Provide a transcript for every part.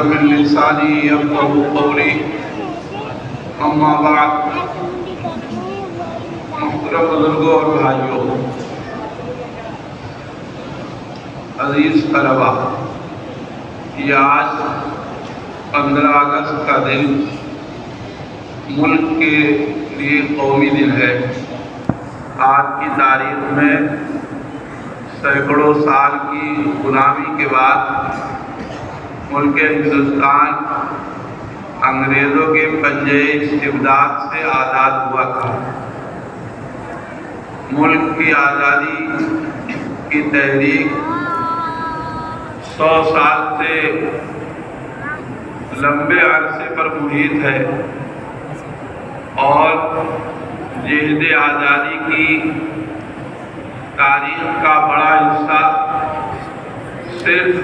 من لسانی یفقهوا قولی اما بعد محترم بزرگوں اور بھائیوں، عزیز طلباء، یہ آج 15 اگست کا دن ملک کے لیے قومی دن ہے۔ آج کی تاریخ میں سینکڑوں سال کی غلامی کے بعد ملک ہندوستان انگریزوں کے پنجے استبداد سے آزاد ہوا تھا۔ ملک کی آزادی کی تحریک 100 سال سے لمبے عرصے پر محیط ہے اور جہد آزادی کی تاریخ کا بڑا حصہ صرف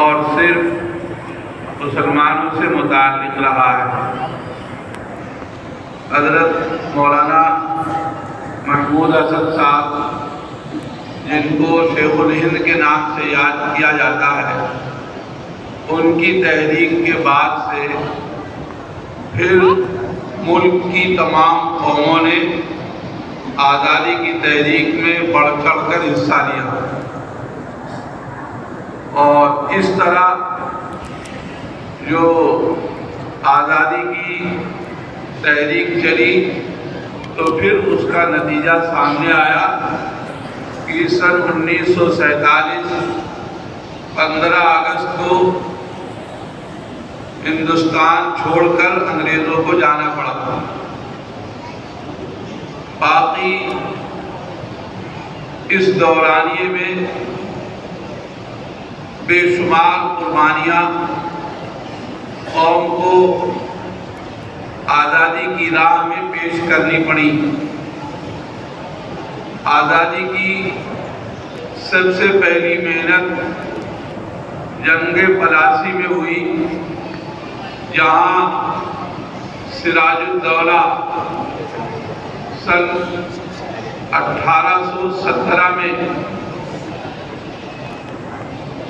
اور صرف مسلمانوں سے متعلق رہا ہے۔ حضرت مولانا محمود اسد صاحب، جن کو شیخ الہند کے نام سے یاد کیا جاتا ہے، ان کی تحریک کے بعد سے پھر ملک کی تمام قوموں نے آزادی کی تحریک میں بڑھ چڑھ کر حصہ لیا، اور اس طرح جو آزادی کی تحریک چلی تو پھر اس کا نتیجہ سامنے آیا کہ سن 1947 15 اگست کو ہندوستان چھوڑ کر انگریزوں کو جانا پڑا۔ باقی اس دورانیے میں بے شمار قربانیاں قوم کو آزادی کی راہ میں پیش کرنی پڑی۔ آزادی کی سب سے پہلی محنت جنگ پلاسی میں ہوئی، جہاں سراج الدولہ سن 1817 میں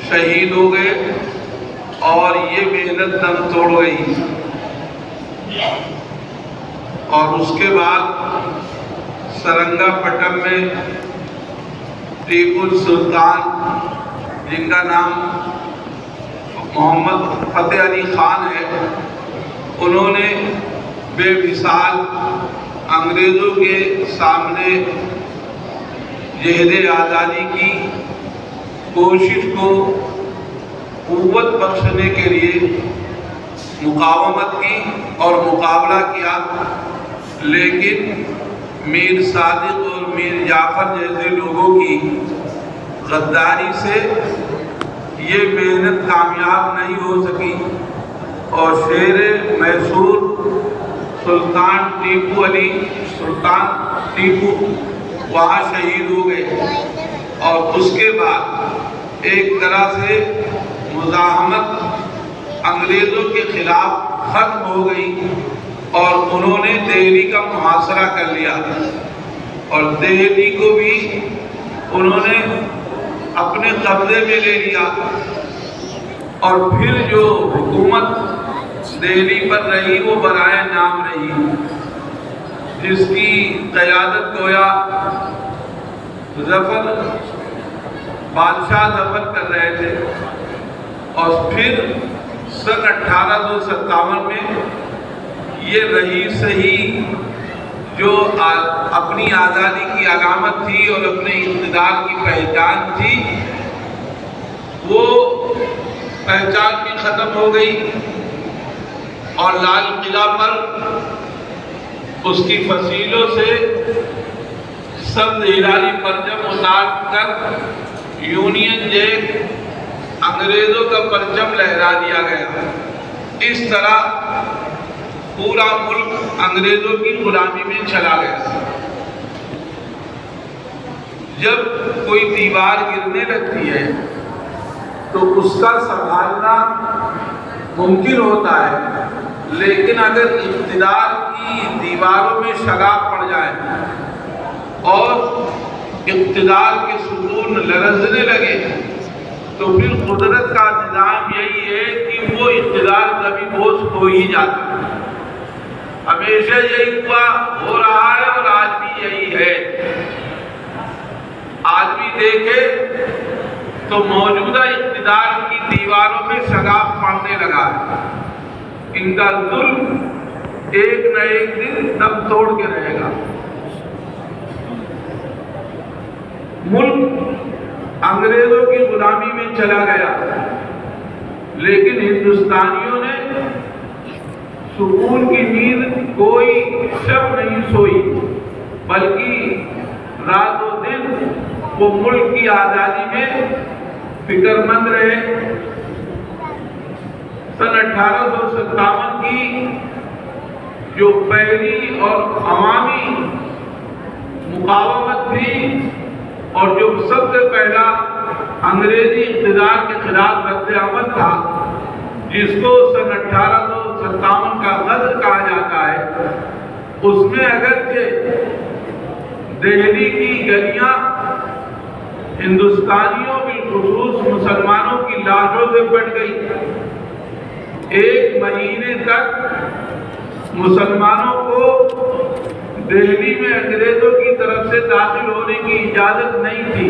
شہید ہو گئے اور یہ محنت دم توڑ گئی، اور اس کے بعد سرنگا پٹم میں ٹیپو سلطان، جن کا نام محمد فتح علی خان ہے، انہوں نے بے مثال انگریزوں کے سامنے جہد آزادی کی کوشش کو قوت بخشنے کے لیے مقاومت کی اور مقابلہ کیا، لیکن میر صادق اور میر جعفر جیسے لوگوں کی غداری سے یہ محنت کامیاب نہیں ہو سکی، اور شیر میسور سلطان ٹیپو وہاں شہید ہو گئے، اور اس کے بعد ایک طرح سے مزاحمت انگریزوں کے خلاف ختم ہو گئی، اور انہوں نے دہلی کا محاصرہ کر لیا، اور دہلی کو بھی انہوں نے اپنے قبضے میں لے لیا، اور پھر جو حکومت دہلی پر رہی وہ برائے نام رہی، جس کی قیادت گویا بادشاہ ظفر کر رہے تھے۔ اور پھر سن 1857 میں یہ رئیس ہی جو اپنی آزادی کی علامت تھی اور اپنے اقتدار کی پہچان تھی، وہ پہچان بھی ختم ہو گئی، اور لال قلعہ پر اس کی فصیلوں سے سبز ہلالی پرچم اتار کر یونین جیک انگریزوں کا پرچم لہرا دیا گیا۔ اس طرح پورا ملک انگریزوں کی غلامی میں چلا گیا۔ جب کوئی دیوار گرنے لگتی ہے تو اس کا سنبھالنا ممکن ہوتا ہے، لیکن اگر اقتدار کی دیواروں میں شگاف پڑ جائے اور اقتدار کے ستون لرزنے لگے تو پھر قدرت کا نظام یہی ہے کہ لیکن وہ اقتدار کبھی بوجھ ہو ہی جاتا ہے. ہمیشہ یہی ہوا، ہو رہا ہے اور آج بھی یہی ہے. آدمی دیکھے تو موجودہ اقتدار کی دیواروں میں سگاف پڑنے لگا ہے. ان کا ظلم ایک نہ ایک دن دم توڑ کے رہے گا. ملک انگریزوں کی غلامی میں چلا گیا، لیکن ہندوستانیوں نے سکون کی نیند کوئی شب نہیں سوئی، بلکہ رات و دن وہ ملک کی آزادی میں فکر مند رہے. سن 1857 کی جو پہلی اور عوامی مقاومت تھی اور جو سب سے پہلا انگریزی اقتدار کے خلاف رد عمل تھا، جس کو سن 1857 کا غدر کہا جاتا ہے، اس میں اگرچہ دہلی کی گلیاں ہندوستانیوں بالخصوص مسلمانوں کی لاشوں سے پٹ گئی. ایک مہینے تک مسلمانوں کو دہلی میں انگریزوں کی طرف سے داخل ہونے کی اجازت نہیں تھی،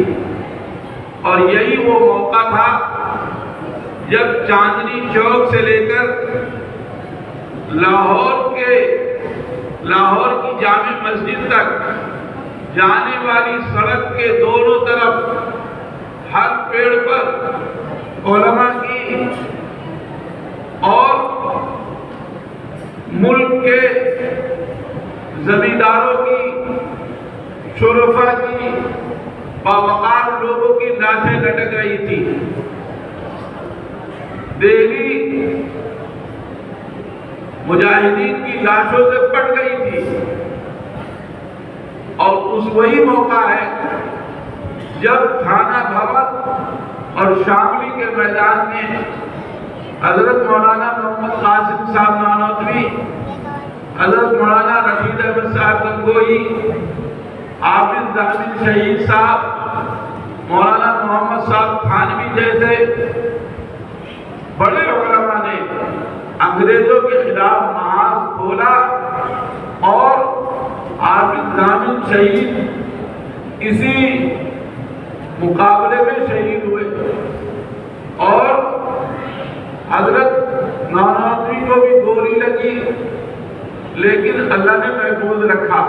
اور یہی وہ موقع تھا جب چاندنی چوک سے لے کر لاہور کی جامع مسجد تک جانے والی سڑک کے دونوں طرف ہر پیڑ پر علماء کی اور ملک کے زمینداروں کی، شرفاء کی، باوقار لوگوں کی لاشیں لٹک رہی تھی. دہلی مجاہدین کی لاشوں سے پٹ گئی تھی، اور اس وہی موقع ہے جب تھانہ بھون اور شاملی کے میدان میں حضرت مولانا محمد قاسم صاحب نانوتوی، حضرت مولانا رشید احمد صاحب گنگوہی، حافظ ضامن شہید صاحب، مولانا محمد صاحب تھانوی جیسے بڑے علماء نے انگریزوں کے خلاف محاذ کھولا، اور حافظ ضامن شہید اسی مقابلے میں شہید ہوئے، اور حضرت نانوتوی کو بھی گولی لگی، لیکن اللہ نے محفوظ رکھا.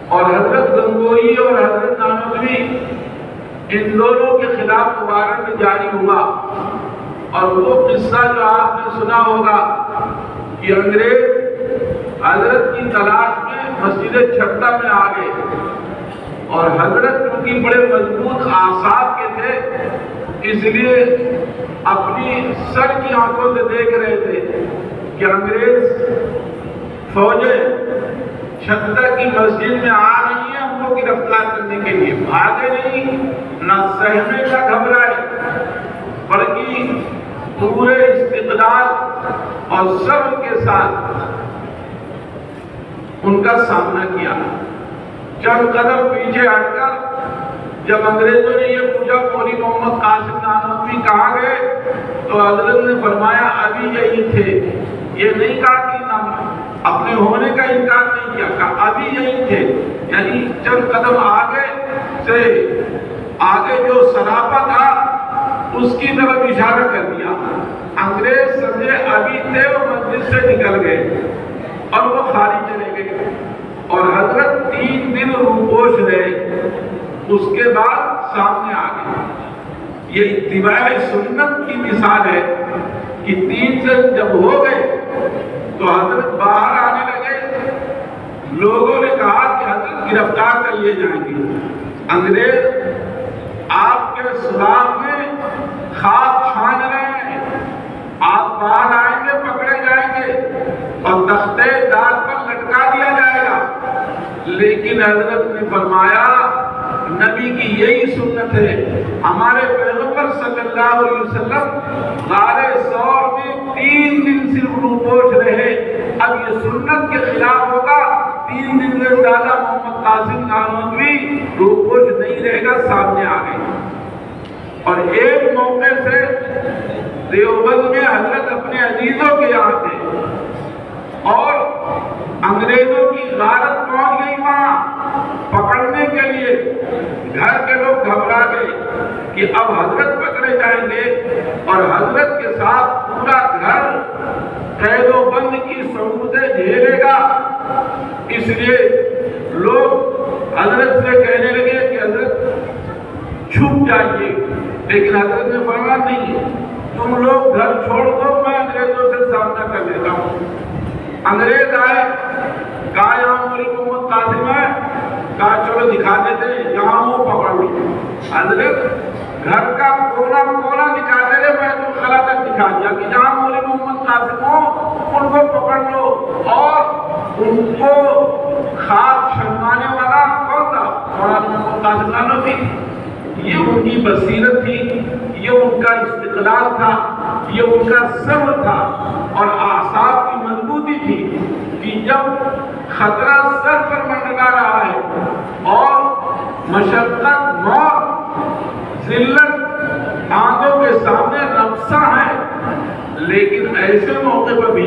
اور حضرت گنگوہی اور حضرت نانوتوی ان دونوں کے خلاف وارنٹ جاری ہوا. اور وہ قصہ جو آپ نے سنا ہوگا کہ انگریز حضرت کی تلاش میں مسجد چھتہ میں آ گئے، اور حضرت چونکہ بڑے مضبوط اعصاب کے تھے، اس لیے اپنی سر کی آنکھوں سے دیکھ رہے تھے کہ انگریز فوجیں چھتہ کی مسجد میں آ رہی ہیں ان کو گرفتار کرنے کے لیے. بھاگے نہیں، نہ سہمے نہ گھبرائے، بلکہ پورے استقلال اور صبر کے ساتھ ان کا سامنا کیا. چند قدم پیچھے ہٹ کر جب انگریزوں نے یہ پوچھا مولوی محمد قاسم نانوتوی کہاں گئے، تو حضرت نے فرمایا ابھی یہی تھے. یہ نہیں کہا کہ اپنے ہونے کا انکار نہیں کیا، کہا ابھی یہی تھے، یعنی چند قدم آگے جو سراپا تھا اس کی طرف اشارہ کر دیا. انگریز سمجھے ابھی تھے، وہ مسجد سے نکل گئے اور وہ خالی چلے گئے، اور حضرت 3 دن روپوش رہے. اس کے بعد سامنے آ گئے. یہ اتباع سنت کی مثال ہے کہ 3 دن جب ہو گئے تو حضرت باہر آنے لگے. لوگوں نے کہا کہ حضرت گرفتار کر لیے جائیں گے. انگریز آپ کے سراغ میں خاک چھان رہے ہیں، آپ باہر آئیں گے پکڑے جائیں گے اور تختے دار پر لٹکا دیا جائے گا. لیکن حضرت نے فرمایا نبی کی یہی سنت ہے. ہمارے پیغمبر صلی اللہ علیہ وسلم غار ثور میں 3 دن صرف روپوش رہے. اب یہ سنت کے خلاف ہوگا. 3 دن سے زیادہ محمد قاسم نانوتوی روپوش نہیں رہے گا. سامنے آ گئے، اور ایک موقع سے دیوبند میں حضرت اپنے عزیزوں کے یہاں تھے اور انگریزوں کی غارت پہنچ گئی وہاں پکڑنے کے لیے. گھر کے لوگ گھبرا گئے کہ اب حضرت پکڑے جائیں گے اور حضرت کے ساتھ پورا گھر قید و بند کی سمودے جھیلے گا. اس لیے لوگ حضرت سے کہنے لگے کہ حضرت چھپ جائیے، لیکن حضرت نے فرمایا نہیں، تم لوگ گھر چھوڑ دو، میں انگریزوں سے سامنا کر لیتا ہوں. انگریز آئے، کہا یہاں مولی محمد قاسم ہے، کہا چلو دکھا دیتے ہیں، یہاں وہ پکڑ لو. حضرت گھر کا کونا کونا دکھاتے رہے، میں تو خلا تک دکھا دیا کہ جہاں مولی محمد قاسم ہو ان کو پکڑ لو. اور ان کو خاک چھلوانے والا کون تھا؟ مولانا محمد قاسم نانوتوی. یہ ان کی بصیرت تھی، یہ ان کا استقلال تھا، یہ ان کا صبر تھا اور اعصاب کی مضبوطی تھی کہ جب خطرہ سر پر منڈلا رہا ہے اور مشقت، موت، ذلت آنکھوں کے سامنے رقصہ ہے، لیکن ایسے موقع پر بھی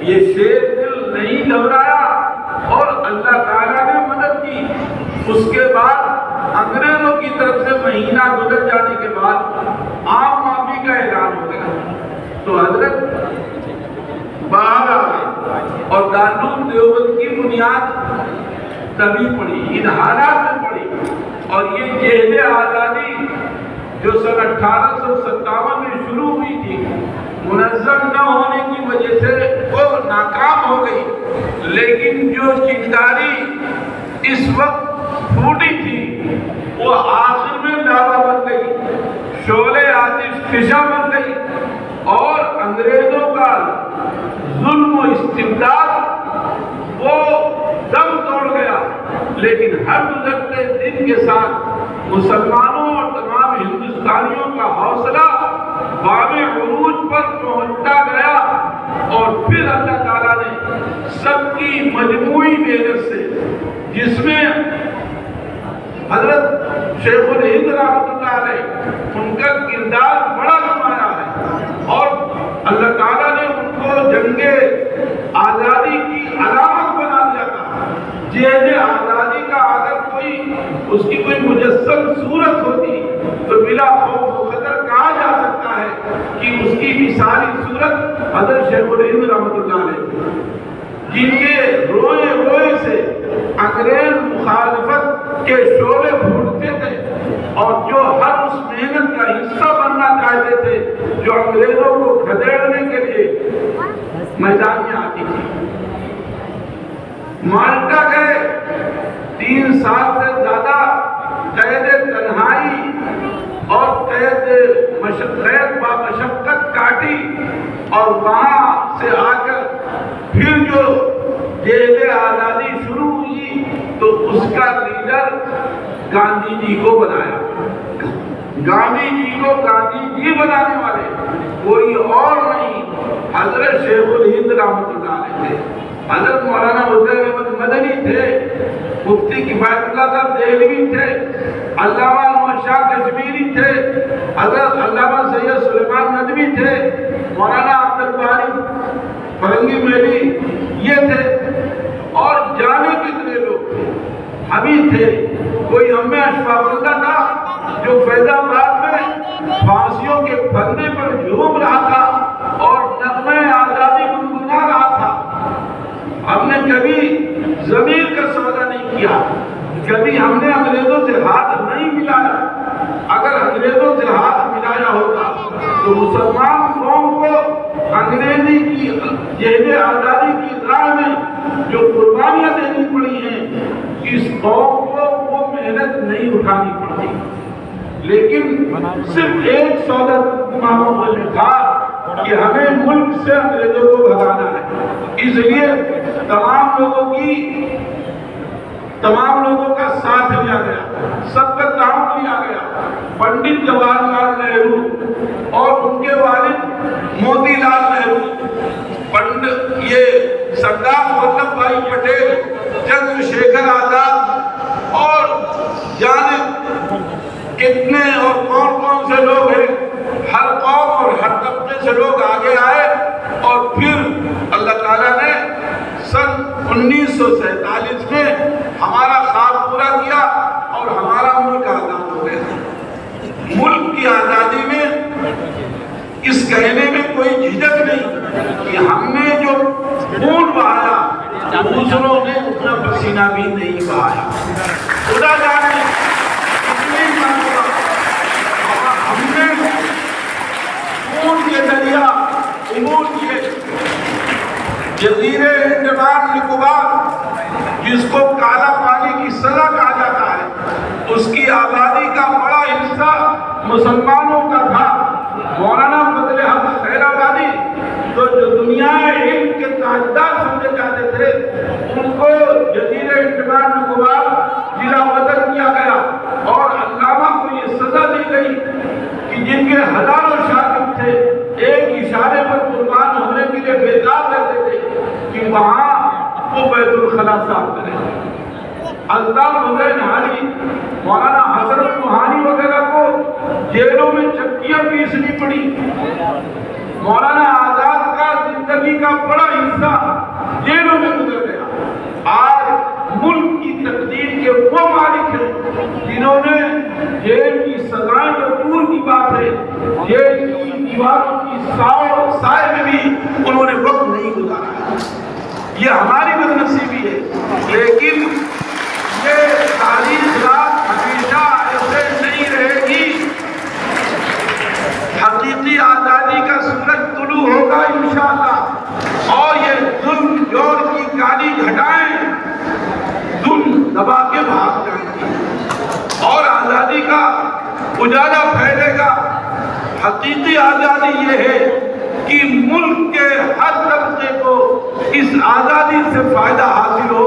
یہ شیر دل نہیں گھبرایا اور اللہ تعالیٰ نے مدد کی. اس کے بعد انگریزوں کی طرف سے مہینہ گزر جانے کے بعد عام معافی کا اعلان ہو گیا تو حضرت باہر آ گئے اور دارالعلوم دیوبند کی بنیاد تبھی پڑی، ان حالات میں پڑی. اور یہ جہد آزادی جو سن 1857 میں شروع ہوئی تھی، منظم نہ ہونے کی وجہ سے وہ ناکام ہو گئی، لیکن جو چنگاری اس وقت پھوٹی تھی وہ آخر میں لاوا بن گئی، شعلے آتش فشاں بن گئی اور انگریزوں کا ظلم و استبداد وہ دم توڑ گیا. لیکن ہر گزرتے دن کے ساتھ مسلمانوں اور تمام ہندوستانیوں کا حوصلہ باب عروج پر پہنچتا گیا اور پھر اللہ تعالیٰ نے سب کی مجموعی محنت سے، جس میں حضرت شیخ الہند رحمۃ اللہ علیہ ان کا کردار بڑا نمایاں ہے اور اللہ تعالیٰ نے ان کو جنگ آزادی کی علامت بنا دیا تھا. جہد آزادی کا اگر کوئی اس کی کوئی مجسم صورت ہوتی تو بلا خوف و خطر کہا جا سکتا ہے کہ اس کی مثالی صورت حضرت شیخ الہند رحمۃ اللہ علیہ، جن کے روئے روئے سے انگریز مخالفت کے شعلے پھوٹتے تھے اور جو ہر اس محنت کا حصہ بننا چاہتے تھے جو انگریزوں کو کھدیڑنے کے لیے میدان میں آتی تھی. مالٹا گئے، 3 سال سے زیادہ قید تنہائی اور قید بامشقت کاٹی اور وہاں سے آ کر پھر جو جہد آزادی شروع ہوئی تو اس کا لیڈر گاندھی جی کو بنایا. گاندھی جی کو گاندھی جی بنانے والے کوئی اور نہیں، حضرت شیخ الہند رحمۃ اللہ علیہ تھے. حضرت مولانا حسین احمد مدنی تھے، مفتی کفایت اللہ صاحب دہلوی تھے، علامہ احمد شاہ کشمیری تھے، حضرت علامہ سید سلیمان ندوی تھے، مولانا عبد الباری فرنگی میلی یہ تھے اور جانے کتنے لوگ تھے. ہم ہی تھے، کوئی ہم میں اشفاق اللہ تھا جو فیض آباد میں پھانسیوں کے پھندے پر جھوم رہا تھا اور نغمہ آزادی گنگنا رہا تھا. ہم نے کبھی ضمیر کا سودا نہیں کیا، کبھی ہم نے انگریزوں سے ہاتھ نہیں ملایا. اگر انگریزوں سے ہاتھ ملایا ہوتا تو مسلمان قوم کو انگریزی کی جہد آزادی کی راہ میں جو قربانیاں دینی پڑی ہیں اس قوم کو وہ محنت نہیں اٹھانی پڑتی. لیکن صرف ایک سودا اماموں نے تھا کہ ہمیں ملک سے انگریزوں کو بھگانا ہے. اس لیے تمام لوگوں کا ساتھ لیا گیا، سب کا تعاون لیا گیا. پنڈت جواہر لال نہرو اور ان کے والد موتی لال نہرو، یہ سردار ولبھ بھائی پٹیل، چندر شیکھر آزاد اور جانے کتنے اور کون کون سے لوگ ہیں، ہر قوم اور ہر طبقے سے لوگ آگے آئے اور پھر اللہ تعالیٰ نے سن 1947 میں ہمارا خواب پورا کیا اور ہمارا ملک آزاد ہو گیا۔ ملک کی آزادی میں اس کہنے میں کوئی جھجک نہیں کہ ہم نے جو خون بہایا دوسروں نے اتنا پسینہ بھی نہیں بہایا۔ خدا جانے کتنی مرتبہ ہم نے خون کے دریا عبور کیے۔ جزیرے انڈمان نکوبار جس کو کالا پانی کی سزا کہا جاتا ہے، اس کی آبادی کا بڑا حصہ مسلمانوں کا تھا۔ مولانا فضل حق خیر آبادی تو جو دنیا علم کے تاجدار سمجھے جاتے تھے، ان کو جزیرے انڈمان نکوبار ضلع وطن کیا گیا اور علامہ کو یہ سزا دی گئی کہ جن کے ہزاروں شاگرد تھے ایک اشارے پر قربان ہونے کے لیے بیدار رہتے تھے کہ وہاں وہ بیت الخلا صاف کریں۔ الطاف حسین حاجی، مولانا حضرت روحانی وغیرہ کو جیلوں میں چکیاں پیسنی پڑی۔ مولانا آزاد کا زندگی کا بڑا حصہ جیلوں میں گزر گیا۔ آج ملک کی تقدیر کے وہ مالک ہیں جنہوں نے جیل کی سزائیں تو دور کی بات ہے، جیل کی دیواروں کی سائے میں بھی انہوں نے وقت نہیں گزارا۔ یہ ہماری بدنصیبی ہے، لیکن یہ تاریخ رات ہمیشہ ایسے نہیں رہے گی۔ حقیقی آزادی کا سورج طلوع ہوگا انشاءاللہ، اور یہ ظلم جور کی کالی گھٹائیں ظلم دبا کے بھاگ جائیں گی اور آزادی کا اجالا پھیلے گا۔ حقیقی آزادی یہ ہے کہ ملک کے ہر طبقے کو اس آزادی سے فائدہ حاصل ہو،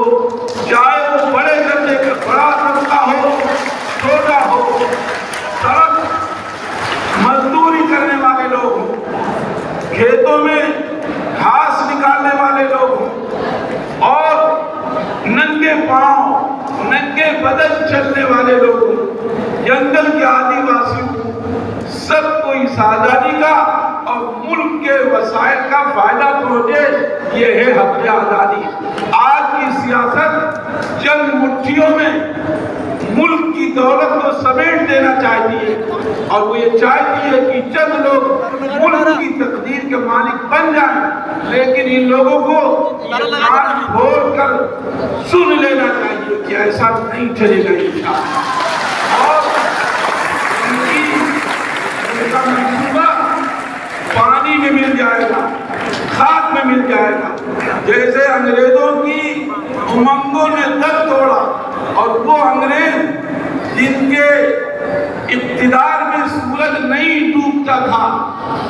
چاہے وہ بڑے درجے کا بڑا طبقہ ہو، چھوٹا ہو، سڑک مزدوری کرنے والے لوگ ہوں، کھیتوں میں گھاس نکالنے والے لوگ ہوں، اور ننگے پاؤں ننگے بدن چلنے والے لوگ ہوں، جنگل کے آدی واسی ہوں، سب کو اس آزادی کا اور ملک کے وسائل کا فائدہ پہنچے، یہ ہے حق آزادی۔ آج کی سیاست چند مٹھیوں میں ملک کی دولت کو سمیٹ دینا چاہتی ہے، اور وہ یہ چاہتی ہے کہ چند لوگ ملک کی تقدیر کے مالک بن جائیں، لیکن ان لوگوں کو کان کھول کر سن لینا چاہیے کہ ایسا نہیں چلے گا انشاءاللہ۔ اور ان کا منصوبہ پانی میں مل جائے گا، خاک میں مل جائے گا۔ جیسے انگریزوں کی امنگوں نے در توڑا، اور وہ انگریز جن کے اقتدار میں سورج نہیں ڈوبتا تھا،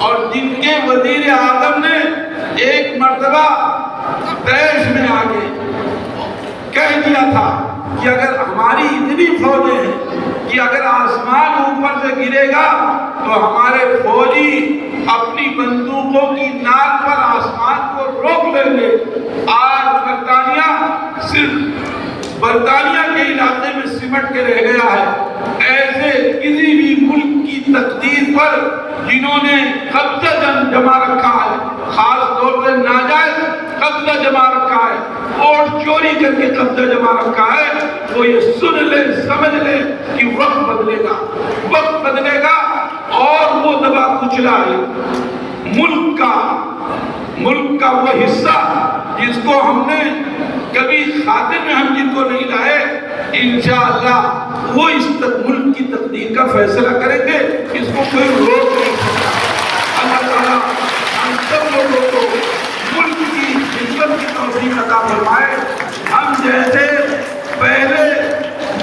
اور جن کے وزیر اعظم نے ایک مرتبہ دیش میں آگے کہہ دیا تھا کہ اگر ہماری اتنی فوجیں ہیں کہ اگر آسمان اوپر سے گرے گا تو ہمارے فوجی اپنی بندوقوں کی ناک پر آسمان کو روک لیں گے۔ آج برطانیہ صرف برطانیہ کے علاقے میں سمٹ کے رہ گیا ہے۔ ایسے کسی بھی ملک کی تقدیر پر جنہوں نے قبضہ جما رکھا ہے، خاص طور سے ناجائز قبضہ جما رکھا ہے، ووٹ چوری کر کے قبضہ جما رکھا ہے، وہ یہ سن لے سمجھ لے کہ وقت بدلے گا، وقت بدلے گا، اور وہ دبا کچلا ہے ملک کا وہ حصہ جس کو ہم نے کبھی خاطر میں ہم جن کو نہیں لائے، انشاءاللہ وہ اس ملک کی تقدیر کا فیصلہ کریں گے، اس کو کوئی روک نہیں سکتا۔ اللہ تعالیٰ ہم سب لوگوں کو ملک کی خدمت کی توفیق عطا فرمائے۔ ہم جیسے پہلے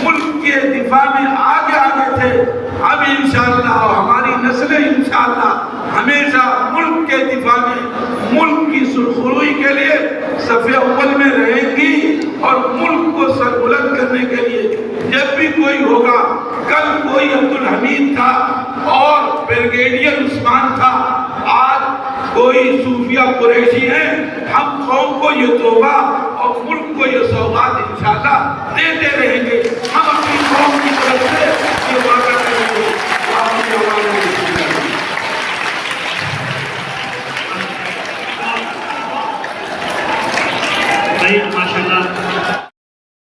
ملک کے دفاع میں آگے تھے، اب انشاءاللہ ہماری نسلیں انشاءاللہ ہمیشہ ملک کے دفاع میں، ملک کی سرخروئی کے لیے صف اول میں رہیں گی، اور ملک کو سربلند کرنے کے لیے جب بھی کوئی ہوگا، کل کوئی عبدالحمید تھا اور بریگیڈیئر عثمان تھا، آج کوئی صوفیہ قریشی ہے، ہم قوم کو یہ توبہ اور ملک کو یہ سوغات انشاءاللہ دیتے رہیں گے۔